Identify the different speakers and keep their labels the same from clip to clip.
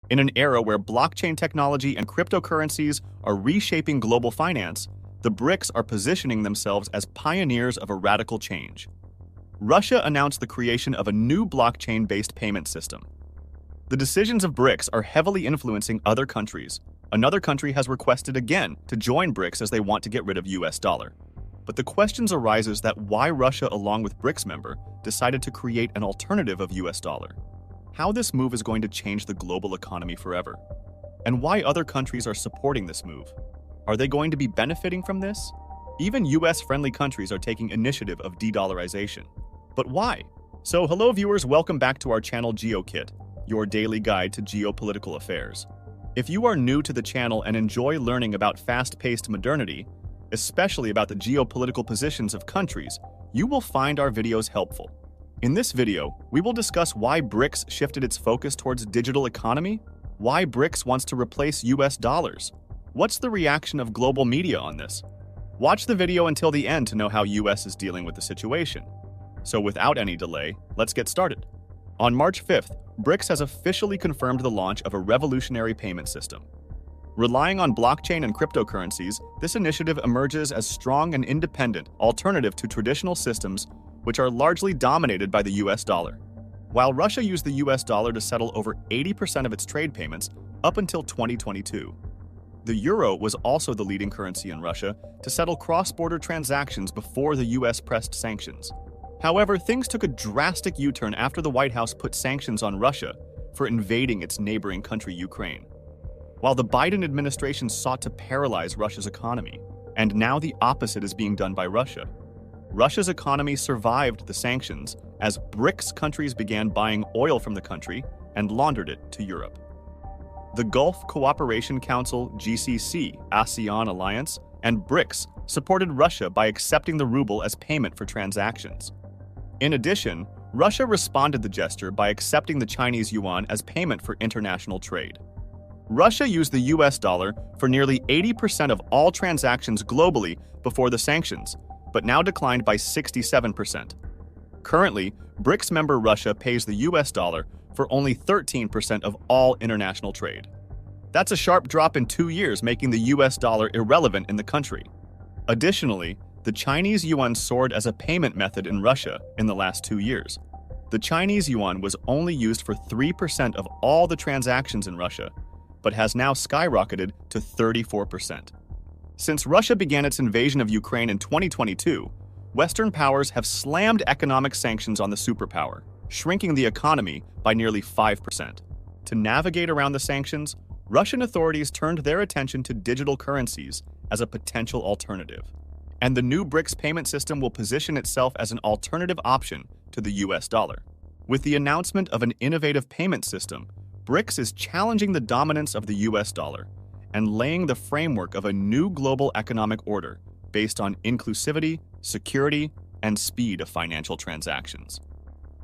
Speaker 1: In an era where blockchain technology and cryptocurrencies are reshaping global finance, the BRICS are positioning themselves as pioneers of a radical change. Russia announced the creation of a new blockchain-based payment system. The decisions of BRICS are heavily influencing other countries. Another country has requested again to join BRICS as they want to get rid of US dollar. But the questions arises that why Russia, along with BRICS member, decided to create an alternative of US dollar. How this move is going to change the global economy forever. And why other countries are supporting this move. Are they going to be benefiting from this? Even US-friendly countries are taking initiative of de-dollarization. But why? So hello viewers, welcome back to our channel GeoKit, your daily guide to geopolitical affairs. If you are new to the channel and enjoy learning about fast-paced modernity, especially about the geopolitical positions of countries, you will find our videos helpful. In this video, we will discuss why BRICS shifted its focus towards digital economy, why BRICS wants to replace US dollars. What's the reaction of global media on this? Watch the video until the end to know how US is dealing with the situation. So without any delay, let's get started. On March 5th, BRICS has officially confirmed the launch of a revolutionary payment system. Relying on blockchain and cryptocurrencies, this initiative emerges as strong and independent alternative to traditional systems which are largely dominated by the US dollar. While Russia used the US dollar to settle over 80% of its trade payments up until 2022. The euro was also the leading currency in Russia to settle cross-border transactions before the US pressed sanctions. However, things took a drastic U-turn after the White House put sanctions on Russia for invading its neighboring country, Ukraine. While the Biden administration sought to paralyze Russia's economy, and now the opposite is being done by Russia. Russia's economy survived the sanctions as BRICS countries began buying oil from the country and laundered it to Europe. The Gulf Cooperation Council (GCC), ASEAN Alliance, and BRICS supported Russia by accepting the ruble as payment for transactions. In addition, Russia responded the gesture by accepting the Chinese yuan as payment for international trade. Russia used the US dollar for nearly 80% of all transactions globally before the sanctions, but now declined by 67%. Currently, BRICS member Russia pays the US dollar for only 13% of all international trade. That's a sharp drop in 2 years, making the US dollar irrelevant in the country. Additionally, the Chinese yuan soared as a payment method in Russia in the last 2 years. The Chinese yuan was only used for 3% of all the transactions in Russia, but has now skyrocketed to 34%. Since Russia began its invasion of Ukraine in 2022, Western powers have slammed economic sanctions on the superpower, shrinking the economy by nearly 5%. To navigate around the sanctions, Russian authorities turned their attention to digital currencies as a potential alternative. And the new BRICS payment system will position itself as an alternative option to the US dollar. With the announcement of an innovative payment system, BRICS is challenging the dominance of the US dollar and laying the framework of a new global economic order based on inclusivity, security, and speed of financial transactions.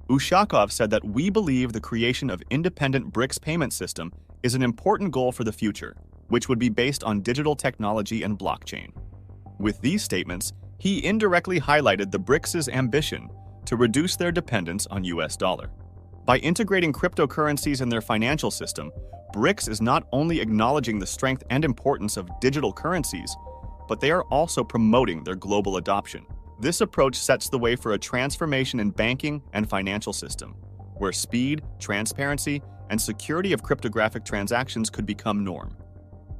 Speaker 1: Ushakov said that we believe the creation of independent BRICS payment system is an important goal for the future, which would be based on digital technology and blockchain. With these statements, he indirectly highlighted the BRICS' ambition to reduce their dependence on US dollar. By integrating cryptocurrencies in their financial system, BRICS is not only acknowledging the strength and importance of digital currencies, but they are also promoting their global adoption. This approach sets the way for a transformation in banking and financial system, where speed, transparency, and security of cryptographic transactions could become norm.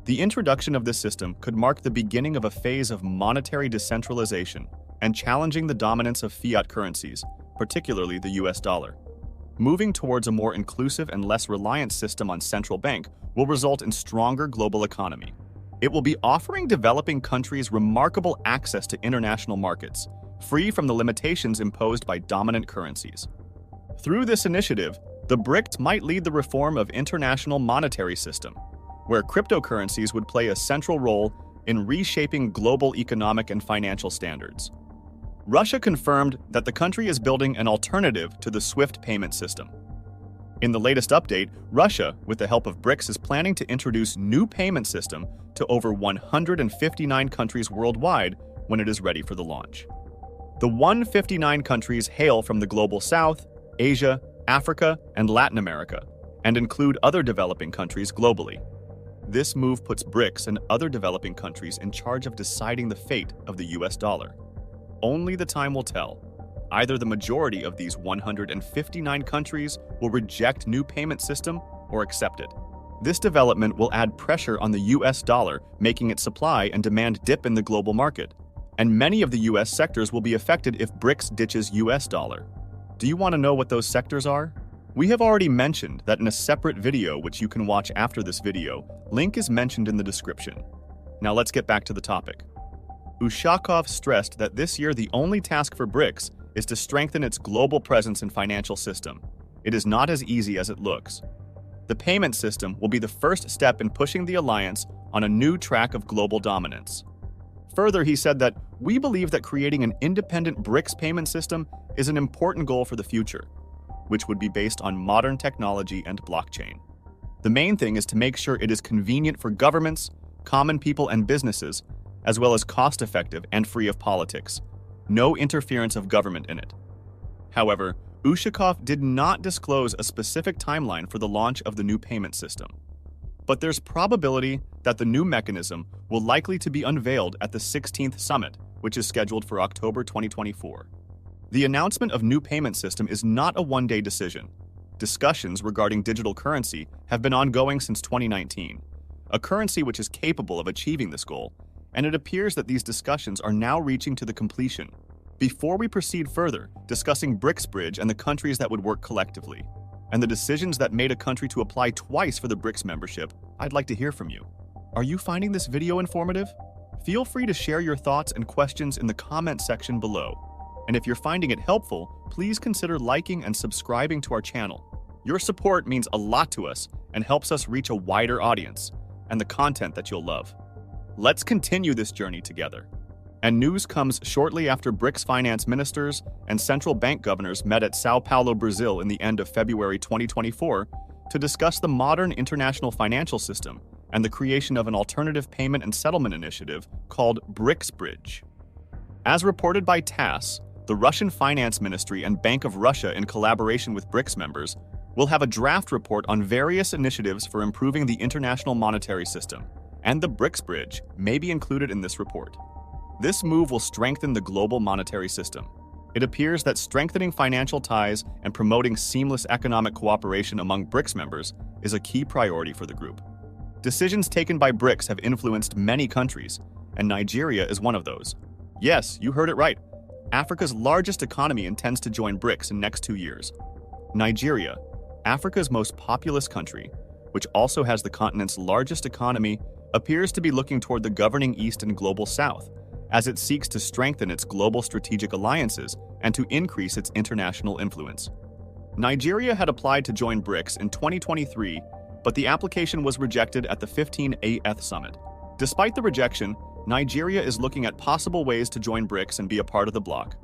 Speaker 1: The introduction of this system could mark the beginning of a phase of monetary decentralization and challenging the dominance of fiat currencies, particularly the US dollar. Moving towards a more inclusive and less reliant system on central bank will result in stronger global economy. It will be offering developing countries remarkable access to international markets, free from the limitations imposed by dominant currencies. Through this initiative, the BRICS might lead the reform of international monetary system, where cryptocurrencies would play a central role in reshaping global economic and financial standards. Russia confirmed that the country is building an alternative to the SWIFT payment system. In the latest update, Russia, with the help of BRICS, is planning to introduce new payment system to over 159 countries worldwide when it is ready for the launch. The 159 countries hail from the Global South, Asia, Africa, and Latin America, and include other developing countries globally. This move puts BRICS and other developing countries in charge of deciding the fate of the US dollar. Only the time will tell. Either the majority of these 159 countries will reject new payment system or accept it. This development will add pressure on the US dollar, making its supply and demand dip in the global market. And many of the US sectors will be affected if BRICS ditches US dollar. Do you want to know what those sectors are? We have already mentioned that in a separate video which you can watch after this video. Link is mentioned in the description. Now let's get back to the topic. Ushakov stressed that this year the only task for BRICS is to strengthen its global presence and financial system. It is not as easy as it looks. The payment system will be the first step in pushing the alliance on a new track of global dominance. Further, he said that we believe that creating an independent BRICS payment system is an important goal for the future, which would be based on modern technology and blockchain. The main thing is to make sure it is convenient for governments, common people, and businesses, as well as cost-effective and free of politics. No interference of government in it. However, Ushakov did not disclose a specific timeline for the launch of the new payment system. But there's probability that the new mechanism will likely to be unveiled at the 16th summit, which is scheduled for October 2024. The announcement of new payment system is not a one-day decision. Discussions regarding digital currency have been ongoing since 2019, a currency which is capable of achieving this goal, and it appears that these discussions are now reaching to the completion. Before we proceed further, discussing BRICS Bridge and the countries that would work collectively, and the decisions that made a country to apply twice for the BRICS membership, I'd like to hear from you. Are you finding this video informative? Feel free to share your thoughts and questions in the comment section below. And if you're finding it helpful, please consider liking and subscribing to our channel. Your support means a lot to us and helps us reach a wider audience and the content that you'll love. Let's continue this journey together. And news comes shortly after BRICS finance ministers and central bank governors met at Sao Paulo, Brazil in the end of February 2024 to discuss the modern international financial system and the creation of an alternative payment and settlement initiative called BRICS Bridge. As reported by TASS, the Russian Finance Ministry and Bank of Russia, in collaboration with BRICS members, will have a draft report on various initiatives for improving the international monetary system, and the BRICS Bridge may be included in this report. This move will strengthen the global monetary system. It appears that strengthening financial ties and promoting seamless economic cooperation among BRICS members is a key priority for the group. Decisions taken by BRICS have influenced many countries, and Nigeria is one of those. Yes, you heard it right. Africa's largest economy intends to join BRICS in next 2 years. Nigeria, Africa's most populous country, which also has the continent's largest economy, appears to be looking toward the governing East and global South, as it seeks to strengthen its global strategic alliances and to increase its international influence. Nigeria had applied to join BRICS in 2023, but the application was rejected at the 15th Summit. Despite the rejection, Nigeria is looking at possible ways to join BRICS and be a part of the bloc.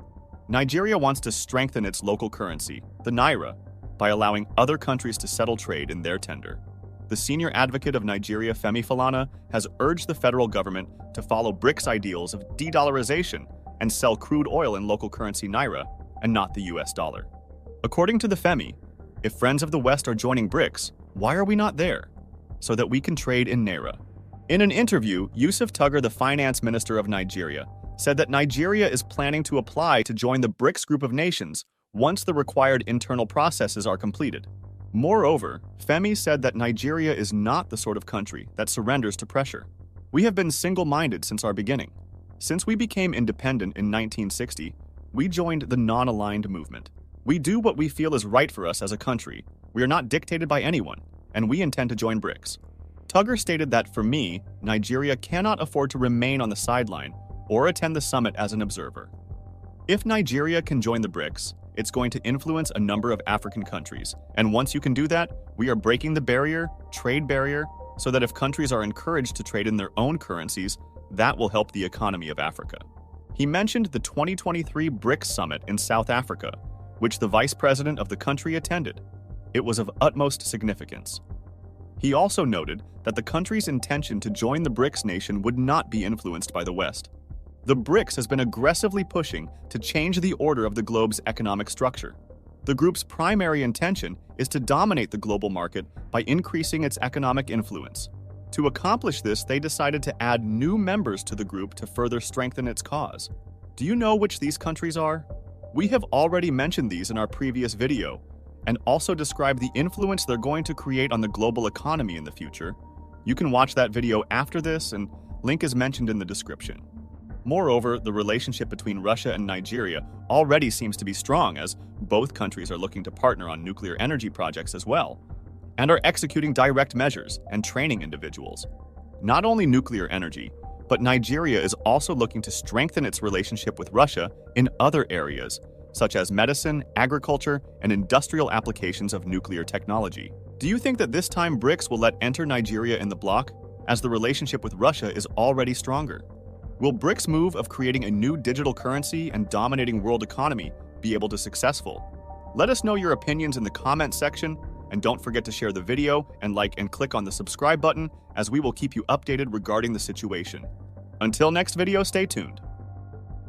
Speaker 1: Nigeria wants to strengthen its local currency, the naira, by allowing other countries to settle trade in their tender. The senior advocate of Nigeria, Femi Falana, has urged the federal government to follow BRICS ideals of dedollarization and sell crude oil in local currency naira and not the US dollar. According to the Femi, if friends of the West are joining BRICS, why are we not there? So that we can trade in naira. In an interview, Yusuf Tuggar, the finance minister of Nigeria, said that Nigeria is planning to apply to join the BRICS group of nations once the required internal processes are completed. Moreover, Femi said that Nigeria is not the sort of country that surrenders to pressure. We have been single-minded since our beginning. Since we became independent in 1960, we joined the non-aligned movement. We do what we feel is right for us as a country. We are not dictated by anyone, and we intend to join BRICS. Tuggar stated that for me, Nigeria cannot afford to remain on the sideline or attend the summit as an observer. If Nigeria can join the BRICS, it's going to influence a number of African countries, and once you can do that, we are breaking the trade barrier, so that if countries are encouraged to trade in their own currencies, that will help the economy of Africa. He mentioned the 2023 BRICS summit in South Africa, which the vice president of the country attended. It was of utmost significance. He also noted that the country's intention to join the BRICS nation would not be influenced by the West. The BRICS has been aggressively pushing to change the order of the globe's economic structure. The group's primary intention is to dominate the global market by increasing its economic influence. To accomplish this, they decided to add new members to the group to further strengthen its cause. Do you know which these countries are? We have already mentioned these in our previous video, and also described the influence they're going to create on the global economy in the future. You can watch that video after this, and link is mentioned in the description. Moreover, the relationship between Russia and Nigeria already seems to be strong, as both countries are looking to partner on nuclear energy projects as well, and are executing direct measures and training individuals. Not only nuclear energy, but Nigeria is also looking to strengthen its relationship with Russia in other areas, such as medicine, agriculture, and industrial applications of nuclear technology. Do you think that this time BRICS will let enter Nigeria in the bloc, as the relationship with Russia is already stronger? Will BRICS' move of creating a new digital currency and dominating world economy be able to successful? Let us know your opinions in the comment section, and don't forget to share the video and like and click on the subscribe button, as we will keep you updated regarding the situation. Until next video, stay tuned.